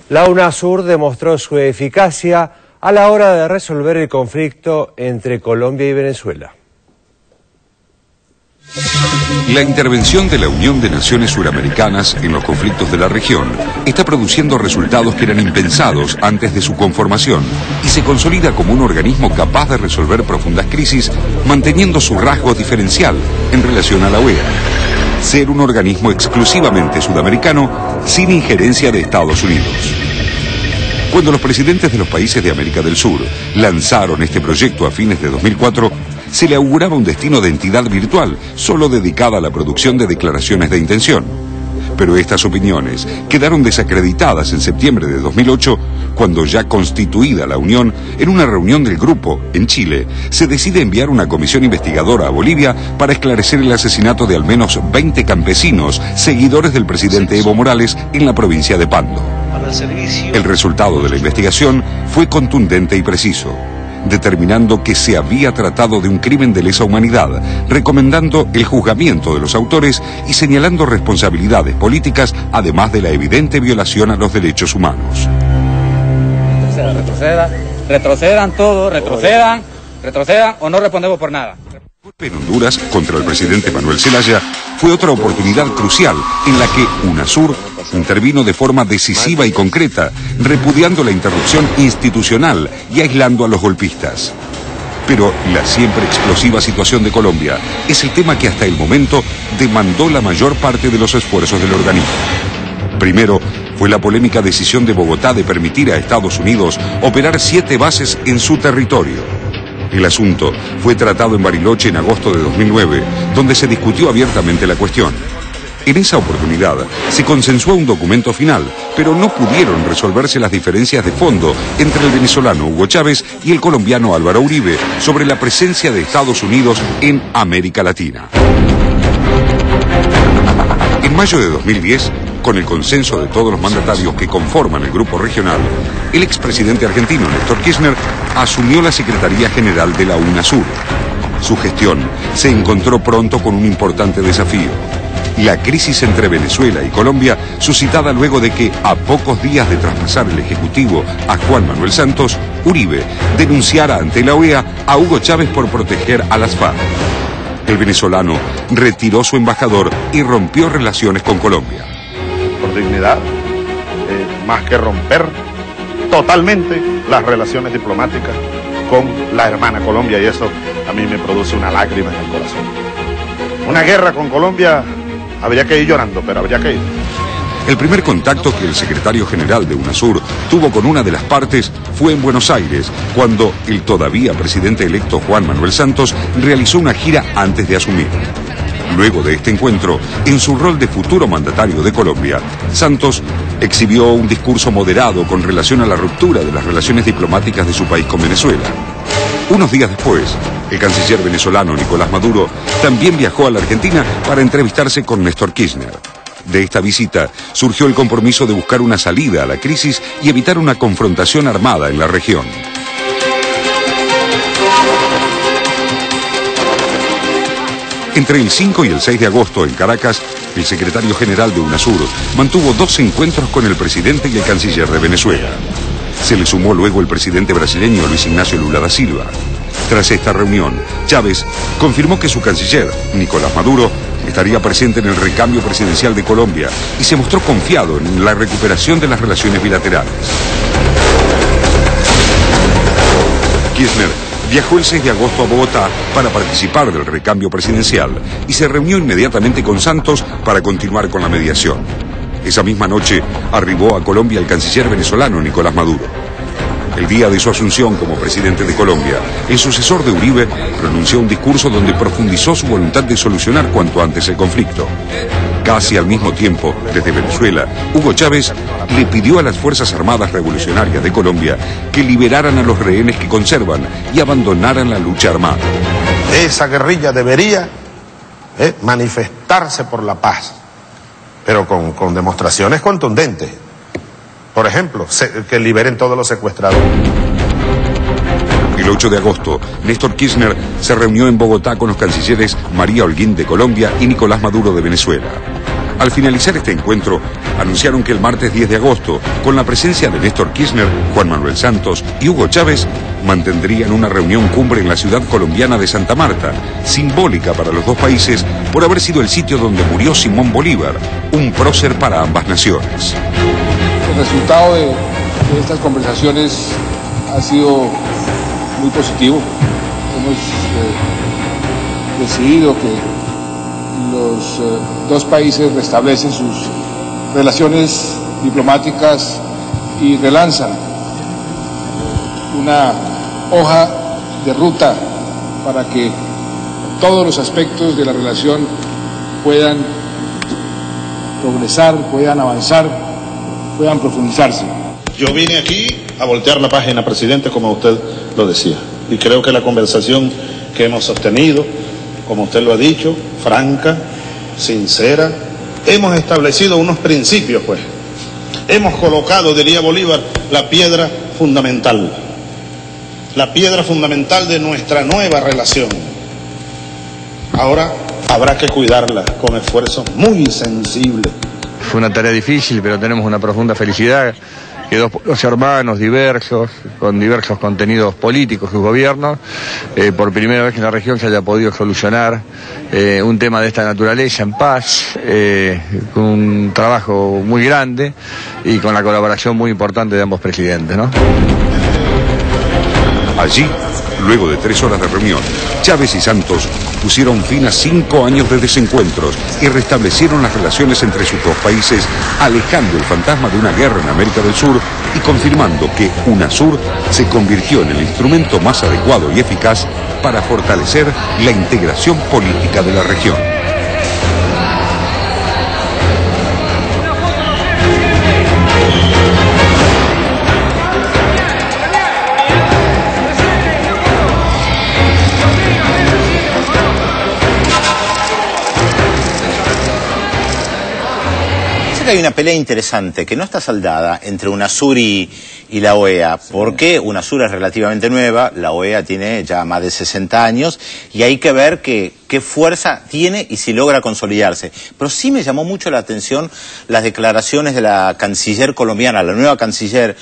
La UNASUR demostró su eficacia a la hora de resolver el conflicto entre Colombia y Venezuela. La intervención de la Unión de Naciones Suramericanas en los conflictos de la región está produciendo resultados que eran impensados antes de su conformación y se consolida como un organismo capaz de resolver profundas crisis, manteniendo su rasgo diferencial en relación a la OEA: ser un organismo exclusivamente sudamericano sin injerencia de Estados Unidos. Cuando los presidentes de los países de América del Sur lanzaron este proyecto a fines de 2004, se le auguraba un destino de entidad virtual, solo dedicada a la producción de declaraciones de intención. Pero estas opiniones quedaron desacreditadas en septiembre de 2008, cuando ya constituida la Unión, en una reunión del grupo en Chile, se decide enviar una comisión investigadora a Bolivia para esclarecer el asesinato de al menos 20 campesinos, seguidores del presidente Evo Morales, en la provincia de Pando. El resultado de la investigación fue contundente y preciso, determinando que se había tratado de un crimen de lesa humanidad, recomendando el juzgamiento de los autores y señalando responsabilidades políticas, además de la evidente violación a los derechos humanos. Retrocedan todos, retrocedan o no respondemos por nada. En Honduras, contra el presidente Manuel Zelaya, fue otra oportunidad crucial en la que UNASUR intervino de forma decisiva y concreta, repudiando la interrupción institucional y aislando a los golpistas. Pero la siempre explosiva situación de Colombia es el tema que hasta el momento demandó la mayor parte de los esfuerzos del organismo. Primero, fue la polémica decisión de Bogotá de permitir a Estados Unidos operar 7 bases en su territorio. El asunto fue tratado en Bariloche en agosto de 2009, donde se discutió abiertamente la cuestión. En esa oportunidad se consensuó un documento final, pero no pudieron resolverse las diferencias de fondo entre el venezolano Hugo Chávez y el colombiano Álvaro Uribe sobre la presencia de Estados Unidos en América Latina. En mayo de 2010, con el consenso de todos los mandatarios que conforman el grupo regional, el expresidente argentino Néstor Kirchner asumió la Secretaría General de la UNASUR. Su gestión se encontró pronto con un importante desafío: la crisis entre Venezuela y Colombia, suscitada luego de que, a pocos días de traspasar el Ejecutivo a Juan Manuel Santos, Uribe denunciara ante la OEA a Hugo Chávez por proteger a las FARC. El venezolano retiró su embajador y rompió relaciones con Colombia. Por dignidad, más que romper totalmente las relaciones diplomáticas con la hermana Colombia, y eso a mí me produce una lágrima en el corazón. Una guerra con Colombia, habría que ir llorando, pero habría que ir. El primer contacto que el secretario general de UNASUR tuvo con una de las partes fue en Buenos Aires, cuando el todavía presidente electo Juan Manuel Santos realizó una gira antes de asumir. Luego de este encuentro, en su rol de futuro mandatario de Colombia, Santos exhibió un discurso moderado con relación a la ruptura de las relaciones diplomáticas de su país con Venezuela. Unos días después, el canciller venezolano Nicolás Maduro también viajó a la Argentina para entrevistarse con Néstor Kirchner. De esta visita surgió el compromiso de buscar una salida a la crisis y evitar una confrontación armada en la región. Entre el 5 y el 6 de agosto en Caracas, el secretario general de UNASUR mantuvo 2 encuentros con el presidente y el canciller de Venezuela. Se le sumó luego el presidente brasileño Luis Ignacio Lula da Silva. Tras esta reunión, Chávez confirmó que su canciller, Nicolás Maduro, estaría presente en el recambio presidencial de Colombia y se mostró confiado en la recuperación de las relaciones bilaterales. Kirchner viajó el 6 de agosto a Bogotá para participar del recambio presidencial y se reunió inmediatamente con Santos para continuar con la mediación. Esa misma noche arribó a Colombia el canciller venezolano Nicolás Maduro. El día de su asunción como presidente de Colombia, el sucesor de Uribe pronunció un discurso donde profundizó su voluntad de solucionar cuanto antes el conflicto. Casi al mismo tiempo, desde Venezuela, Hugo Chávez le pidió a las Fuerzas Armadas Revolucionarias de Colombia que liberaran a los rehenes que conservan y abandonaran la lucha armada. Esa guerrilla debería manifestarse por la paz, pero con demostraciones contundentes. Por ejemplo, que liberen todos los secuestradores. El 8 de agosto, Néstor Kirchner se reunió en Bogotá con los cancilleres María Holguín de Colombia y Nicolás Maduro de Venezuela. Al finalizar este encuentro, anunciaron que el martes 10 de agosto, con la presencia de Néstor Kirchner, Juan Manuel Santos y Hugo Chávez, mantendrían una reunión cumbre en la ciudad colombiana de Santa Marta, simbólica para los dos países por haber sido el sitio donde murió Simón Bolívar, un prócer para ambas naciones. El resultado de estas conversaciones ha sido muy positivo. Hemos decidido que los dos países restablecen sus relaciones diplomáticas y relanzan una hoja de ruta para que todos los aspectos de la relación puedan progresar, puedan avanzar, puedan profundizarse. Yo vine aquí a voltear la página, presidente, como usted lo decía. Y creo que la conversación que hemos sostenido, como usted lo ha dicho, franca, sincera, hemos establecido unos principios, pues. Hemos colocado, diría Bolívar, la piedra fundamental de nuestra nueva relación. Ahora habrá que cuidarla con esfuerzos muy sensibles. Fue una tarea difícil, pero tenemos una profunda felicidad que dos pueblos hermanos diversos, con diversos contenidos políticos, sus gobiernos, por primera vez en la región se haya podido solucionar un tema de esta naturaleza en paz, con un trabajo muy grande y con la colaboración muy importante de ambos presidentes, ¿no? Allí, luego de 3 horas de reunión, Chávez y Santos pusieron fin a 5 años de desencuentros y restablecieron las relaciones entre sus dos países, alejando el fantasma de una guerra en América del Sur y confirmando que UNASUR se convirtió en el instrumento más adecuado y eficaz para fortalecer la integración política de la región. Hay una pelea interesante que no está saldada entre UNASUR y la OEA, porque UNASUR es relativamente nueva, la OEA tiene ya más de 60 años y hay que ver qué fuerza tiene y si logra consolidarse. Pero sí me llamó mucho la atención las declaraciones de la canciller colombiana, la nueva canciller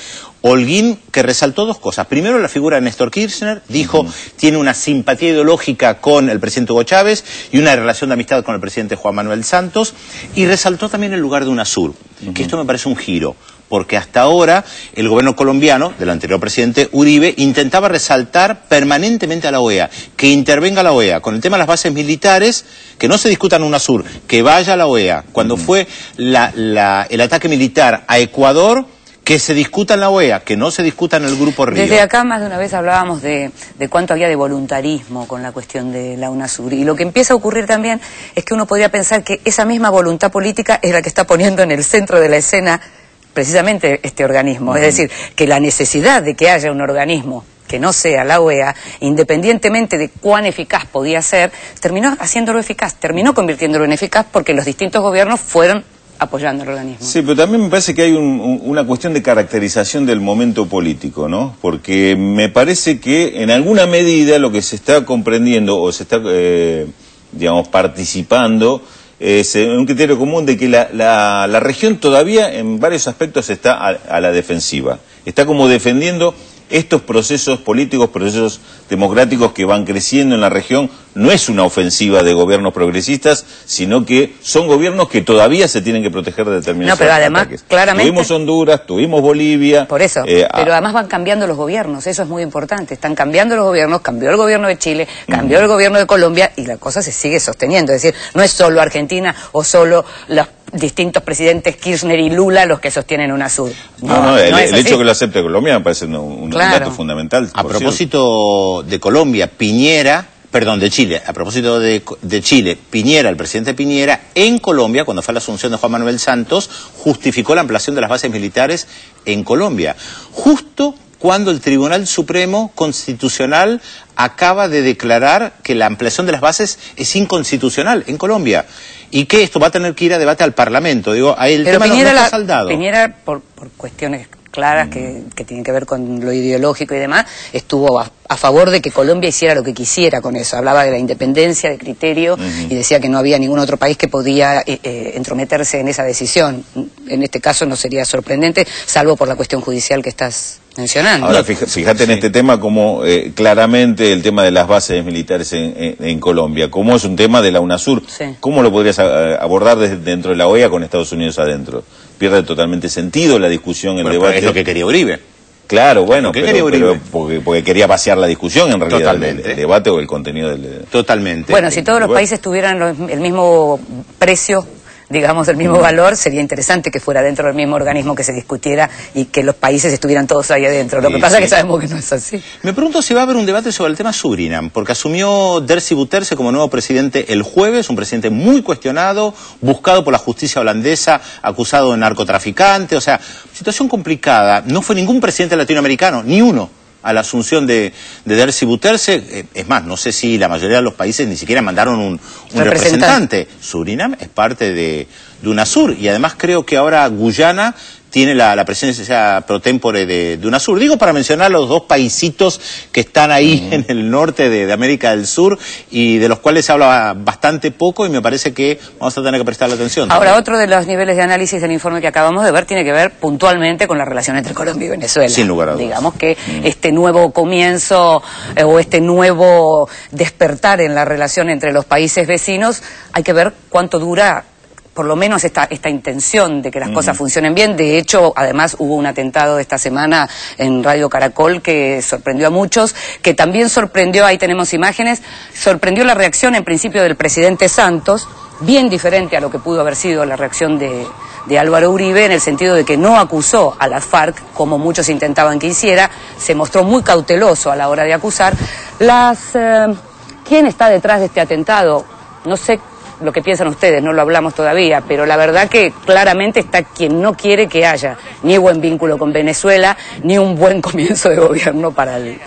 Holguín, que resaltó dos cosas. Primero, la figura de Néstor Kirchner, dijo, tiene una simpatía ideológica con el presidente Hugo Chávez y una relación de amistad con el presidente Juan Manuel Santos, y resaltó también el lugar de UNASUR, que esto me parece un giro, porque hasta ahora el gobierno colombiano, del anterior presidente Uribe, intentaba resaltar permanentemente a la OEA, que intervenga la OEA, con el tema de las bases militares, que no se discutan en UNASUR, que vaya a la OEA. Cuando fue el ataque militar a Ecuador, que se discuta en la OEA, que no se discuta en el Grupo Río. Desde acá más de una vez hablábamos de cuánto había de voluntarismo con la cuestión de la UNASUR. Y lo que empieza a ocurrir también es que uno podría pensar que esa misma voluntad política es la que está poniendo en el centro de la escena precisamente este organismo. Es decir, que la necesidad de que haya un organismo que no sea la OEA, independientemente de cuán eficaz podía ser, terminó haciéndolo eficaz, terminó convirtiéndolo en eficaz porque los distintos gobiernos fueron apoyando el organismo. Sí, pero también me parece que hay una cuestión de caracterización del momento político, ¿no? Porque me parece que en alguna medida lo que se está comprendiendo o se está, digamos, participando es un criterio común de que la región todavía en varios aspectos está a la defensiva. Está como defendiendo estos procesos políticos, procesos democráticos que van creciendo en la región. No es una ofensiva de gobiernos progresistas, sino que son gobiernos que todavía se tienen que proteger de determinados pero además, ataques. Claramente, tuvimos Honduras, tuvimos Bolivia. Por eso, pero además van cambiando los gobiernos, eso es muy importante. Están cambiando los gobiernos, cambió el gobierno de Chile, cambió el gobierno de Colombia y la cosa se sigue sosteniendo. Es decir, no es solo Argentina o solo los distintos presidentes Kirchner y Lula los que sostienen UNASUR. El hecho que lo acepte Colombia me parece un dato fundamental. A propósito de Colombia, de Chile, a propósito de Chile, el presidente Piñera, en Colombia, cuando fue a la asunción de Juan Manuel Santos, justificó la ampliación de las bases militares en Colombia. Justo cuando el Tribunal Supremo Constitucional acaba de declarar que la ampliación de las bases es inconstitucional en Colombia y que esto va a tener que ir a debate al Parlamento. Digo, ahí el tema no está saldado. Piñera, por cuestiones claras que tienen que ver con lo ideológico y demás, estuvo a favor de que Colombia hiciera lo que quisiera con eso. Hablaba de la independencia, de criterio, y decía que no había ningún otro país que podía entrometerse en esa decisión. En este caso no sería sorprendente, salvo por la cuestión judicial que estás mencionando. Ahora, fíjate en este tema como claramente el tema de las bases militares en Colombia, como es un tema de la UNASUR, ¿cómo lo podrías abordar desde dentro de la OEA con Estados Unidos adentro? Pierde totalmente sentido la discusión, el debate. Es lo que quería Uribe. Claro, bueno, pero porque quería vaciar la discusión en realidad, el debate o el contenido del... Totalmente. Bueno, si todos los países tuvieran el mismo precio, digamos, el mismo valor, sería interesante que fuera dentro del mismo organismo que se discutiera y que los países estuvieran todos ahí adentro. Lo que pasa es que sabemos que no es así. Me pregunto si va a haber un debate sobre el tema Surinam, porque asumió Dersi Bouterse como nuevo presidente el jueves, un presidente muy cuestionado, buscado por la justicia holandesa, acusado de narcotraficante, o sea, situación complicada. No fue ningún presidente latinoamericano, ni uno, a la asunción de Dersi Bouterse. Es más, no sé si la mayoría de los países ni siquiera mandaron un representante. Surinam es parte de UNASUR, y además creo que ahora Guyana tiene la presencia pro tempore de UNASUR. Digo para mencionar los dos paisitos que están ahí en el norte de América del Sur y de los cuales se habla bastante poco, y me parece que vamos a tener que prestarle atención. Ahora, otro de los niveles de análisis del informe que acabamos de ver tiene que ver puntualmente con la relación entre Colombia y Venezuela. Sin lugar a dudas. Digamos que este nuevo comienzo o este nuevo despertar en la relación entre los países vecinos, hay que ver cuánto dura por lo menos esta intención de que las cosas funcionen bien. De hecho, además hubo un atentado esta semana en Radio Caracol que sorprendió a muchos, que también sorprendió, ahí tenemos imágenes, sorprendió la reacción en principio del presidente Santos, bien diferente a lo que pudo haber sido la reacción de Álvaro Uribe, en el sentido de que no acusó a las FARC como muchos intentaban que hiciera, se mostró muy cauteloso a la hora de acusar. ¿Quién está detrás de este atentado? No sé lo que piensan ustedes, no lo hablamos todavía, pero la verdad que claramente está quien no quiere que haya ni buen vínculo con Venezuela, ni un buen comienzo de gobierno para el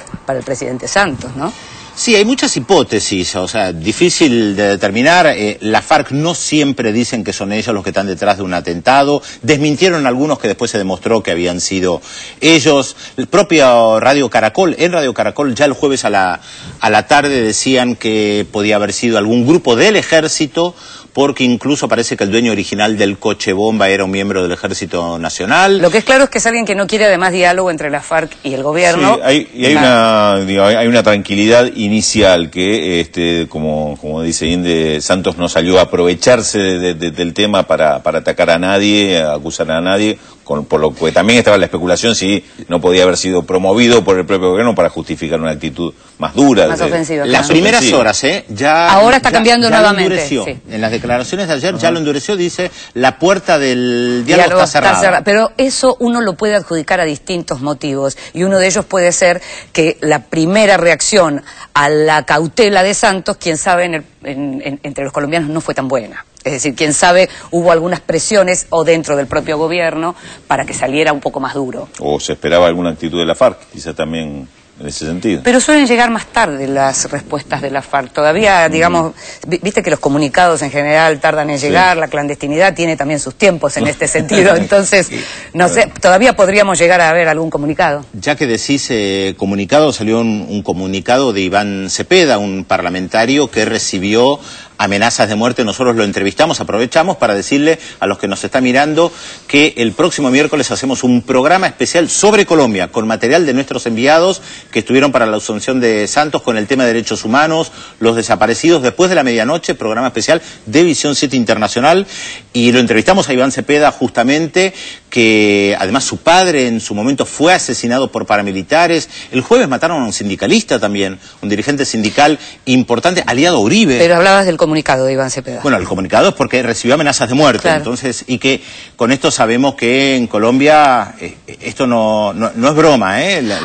presidente Santos, ¿no? Sí, hay muchas hipótesis, o sea, difícil de determinar. La FARC no siempre dicen que son ellos los que están detrás de un atentado. Desmintieron algunos que después se demostró que habían sido ellos. El propio Radio Caracol, en Radio Caracol ya el jueves a la tarde decían que podía haber sido algún grupo del ejército, porque incluso parece que el dueño original del coche bomba era un miembro del Ejército Nacional. Lo que es claro es que es alguien que no quiere además diálogo entre la FARC y el gobierno. Sí, hay una tranquilidad inicial que, como dice Inde, Santos no salió a aprovecharse del tema para atacar a nadie, a acusar a nadie, por lo que también estaba la especulación si no podía haber sido promovido por el propio gobierno para justificar una actitud más dura. Más ofensiva. Las primeras horas, ya... Ahora está cambiando nuevamente. Endureció. Sí. En las declaraciones de ayer ya lo endureció, dice, la puerta del diálogo está cerrada. Pero eso uno lo puede adjudicar a distintos motivos, y uno de ellos puede ser que la primera reacción a la cautela de Santos, quién sabe, entre los colombianos no fue tan buena. Es decir, quién sabe, hubo algunas presiones o dentro del propio gobierno para que saliera un poco más duro. O se esperaba alguna actitud de la FARC, quizá también en ese sentido. Pero suelen llegar más tarde las respuestas de la FARC. Todavía, digamos, viste que los comunicados en general tardan en llegar, la clandestinidad tiene también sus tiempos en este sentido. Entonces, no sé, todavía podríamos llegar a ver algún comunicado. Ya que decís comunicado, salió un comunicado de Iván Cepeda, un parlamentario que recibió amenazas de muerte. Nosotros lo entrevistamos, aprovechamos para decirle a los que nos están mirando que el próximo miércoles hacemos un programa especial sobre Colombia, con material de nuestros enviados que estuvieron para la asunción de Santos con el tema de derechos humanos, los desaparecidos, después de la medianoche, programa especial de Visión 7 Internacional, y lo entrevistamos a Iván Cepeda justamente, que además su padre en su momento fue asesinado por paramilitares. El jueves mataron a un sindicalista también, un dirigente sindical importante, aliado a Uribe. Pero hablabas del comunicado de Iván Cepeda. Bueno, el comunicado es porque recibió amenazas de muerte, claro. Entonces, y que con esto sabemos que en Colombia esto no es broma,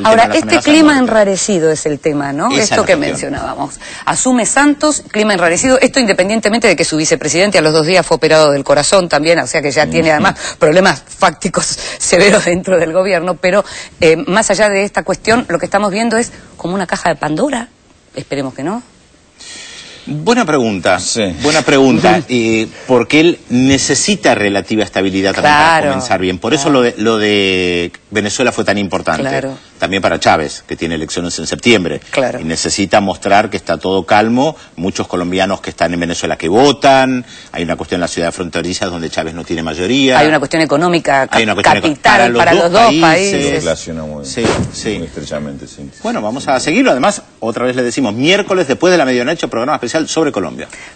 Ahora, este clima enrarecido es el tema, ¿no? Esto que mencionábamos. Asume Santos, clima enrarecido, esto independientemente de que su vicepresidente a los 2 días fue operado del corazón también, o sea que ya tiene además problemas fácticos severos dentro del gobierno, pero más allá de esta cuestión, lo que estamos viendo es como una caja de Pandora, esperemos que no. Buena pregunta, Sí. buena pregunta, porque él necesita relativa estabilidad también para Claro, comenzar bien. Por eso claro. lo de Venezuela fue tan importante. Claro. También para Chávez, que tiene elecciones en septiembre. Claro. Y necesita mostrar que está todo calmo. Muchos colombianos que están en Venezuela que votan. Hay una cuestión en la ciudad fronteriza donde Chávez no tiene mayoría. Hay una cuestión económica Hay una cuestión capital para los dos países. Se relaciona muy, Sí, sí. muy estrechamente, sí. Bueno, vamos a seguirlo. Además, otra vez le decimos, miércoles después de la medianoche, programa especial sobre Colombia.